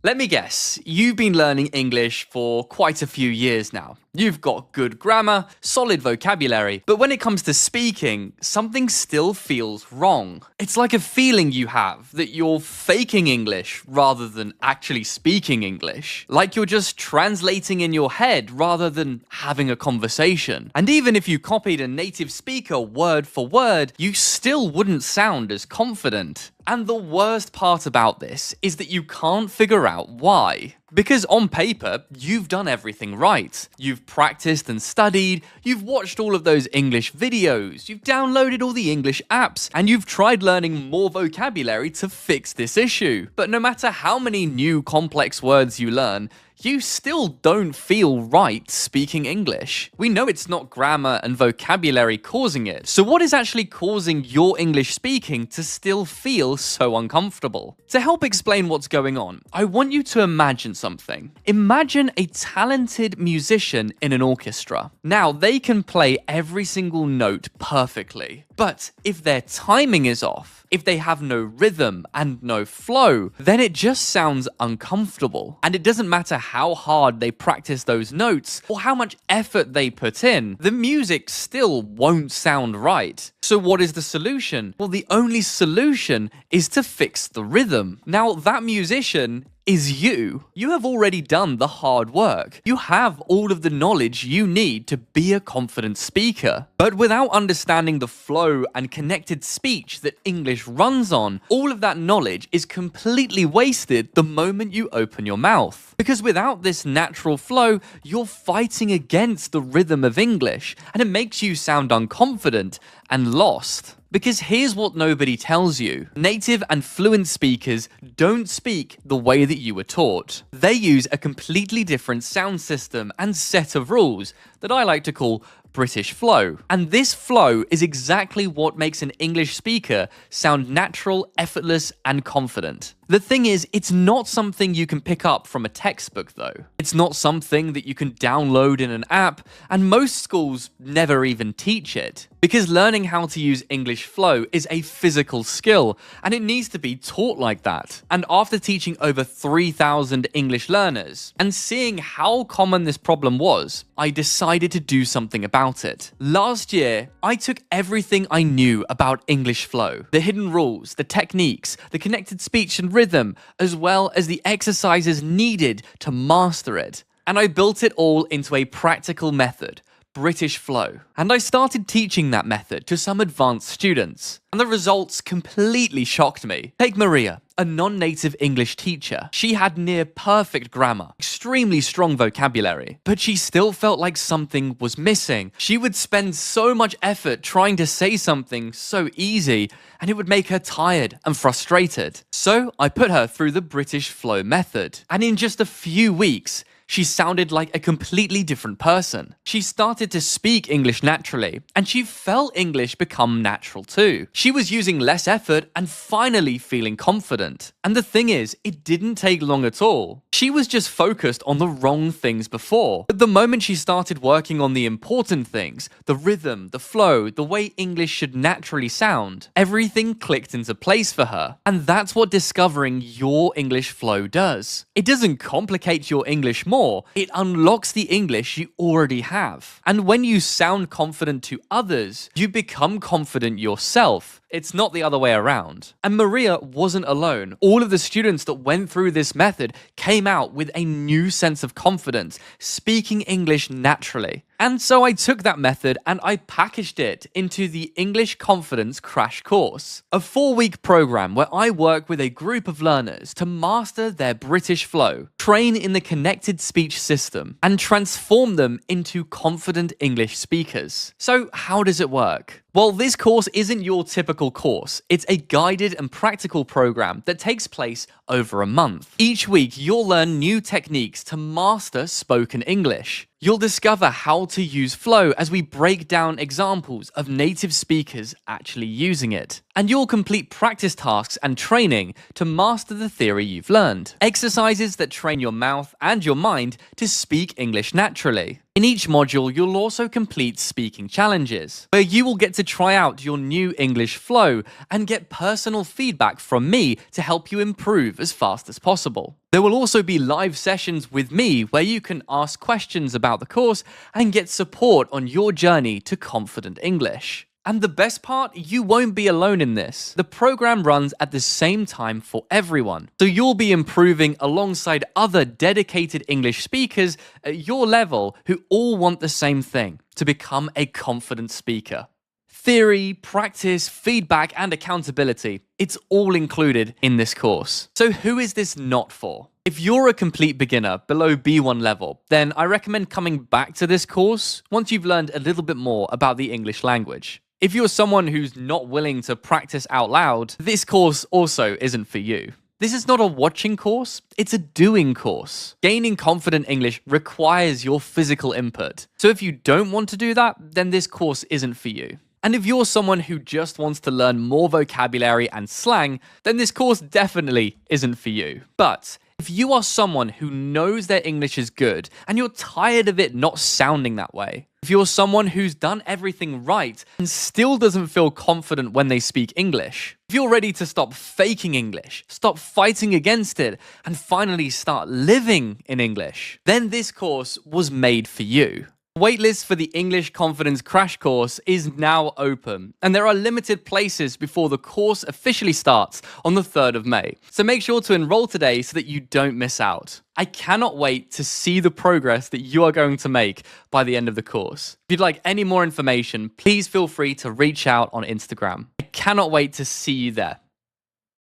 Let me guess, you've been learning English for quite a few years now. You've got good grammar, solid vocabulary, but when it comes to speaking, something still feels wrong. It's like a feeling you have that you're faking English rather than actually speaking English. Like you're just translating in your head rather than having a conversation. And even if you copied a native speaker word for word, you still wouldn't sound as confident. And the worst part about this is that you can't figure out why. Because on paper, you've done everything right. You've practiced and studied, you've watched all of those English videos, you've downloaded all the English apps, and you've tried learning more vocabulary to fix this issue. But no matter how many new complex words you learn, you still don't feel right speaking English. We know it's not grammar and vocabulary causing it. So what is actually causing your English speaking to still feel so uncomfortable? To help explain what's going on, I want you to imagine something. Imagine a talented musician in an orchestra. Now, they can play every single note perfectly. But if their timing is off, if they have no rhythm and no flow, then it just sounds uncomfortable. And it doesn't matter how hard they practice those notes or how much effort they put in, the music still won't sound right. So what is the solution? Well, the only solution is to fix the rhythm. Now, that musician is you. You have already done the hard work. You have all of the knowledge you need to be a confident speaker. But without understanding the flow and connected speech that English runs on, all of that knowledge is completely wasted the moment you open your mouth. Because without this natural flow, you're fighting against the rhythm of English, and it makes you sound unconfident and lost. Because here's what nobody tells you. Native and fluent speakers don't speak the way that you were taught. They use a completely different sound system and set of rules that I like to call British flow. And this flow is exactly what makes an English speaker sound natural, effortless, and confident. The thing is, it's not something you can pick up from a textbook though. It's not something that you can download in an app, and most schools never even teach it. Because learning how to use English flow is a physical skill, and it needs to be taught like that. And after teaching over 3,000 English learners, and seeing how common this problem was, I decided to do something about it. Last year, I took everything I knew about English flow, the hidden rules, the techniques, the connected speech and rhythm, as well as the exercises needed to master it. And I built it all into a practical method, British flow. And I started teaching that method to some advanced students. And the results completely shocked me. Take Maria, a non-native English teacher. She had near perfect grammar, extremely strong vocabulary, but she still felt like something was missing. She would spend so much effort trying to say something so easy, and it would make her tired and frustrated. So I put her through the British flow method. And in just a few weeks, she sounded like a completely different person. She started to speak English naturally, and she felt English become natural too. She was using less effort and finally feeling confident. And the thing is, it didn't take long at all. She was just focused on the wrong things before. But the moment she started working on the important things, the rhythm, the flow, the way English should naturally sound, everything clicked into place for her. And that's what discovering your English flow does. It doesn't complicate your English more, it unlocks the English you already have. And when you sound confident to others, you become confident yourself. It's not the other way around. And Maria wasn't alone. All of the students that went through this method came out with a new sense of confidence, speaking English naturally. And so I took that method and I packaged it into the English Confidence Crash Course, a 4-week program where I work with a group of learners to master their British flow, train in the connected speech system, and transform them into confident English speakers. So how does it work? Well, this course isn't your typical course. It's a guided and practical program that takes place over a month. Each week, you'll learn new techniques to master spoken English. You'll discover how to use Flow as we break down examples of native speakers actually using it. And you'll complete practice tasks and training to master the theory you've learned. Exercises that train your mouth and your mind to speak English naturally. In each module, you'll also complete speaking challenges, where you will get to try out your new English flow and get personal feedback from me to help you improve as fast as possible. There will also be live sessions with me where you can ask questions about the course and get support on your journey to confident English. And the best part, you won't be alone in this. The program runs at the same time for everyone. So you'll be improving alongside other dedicated English speakers at your level who all want the same thing, to become a confident speaker. Theory, practice, feedback, and accountability, it's all included in this course. So who is this not for? If you're a complete beginner below B1 level, then I recommend coming back to this course once you've learned a little bit more about the English language. If you're someone who's not willing to practice out loud, this course also isn't for you. This is not a watching course, it's a doing course. Gaining confident English requires your physical input. So if you don't want to do that, then this course isn't for you. And if you're someone who just wants to learn more vocabulary and slang, then this course definitely isn't for you. But if you are someone who knows their English is good and you're tired of it not sounding that way, if you're someone who's done everything right and still doesn't feel confident when they speak English, if you're ready to stop faking English, stop fighting against it, and finally start living in English, then this course was made for you. The waitlist for the English Confidence Crash Course is now open, and there are limited places before the course officially starts on the 3rd of May. So make sure to enroll today so that you don't miss out. I cannot wait to see the progress that you are going to make by the end of the course. If you'd like any more information, please feel free to reach out on Instagram. I cannot wait to see you there.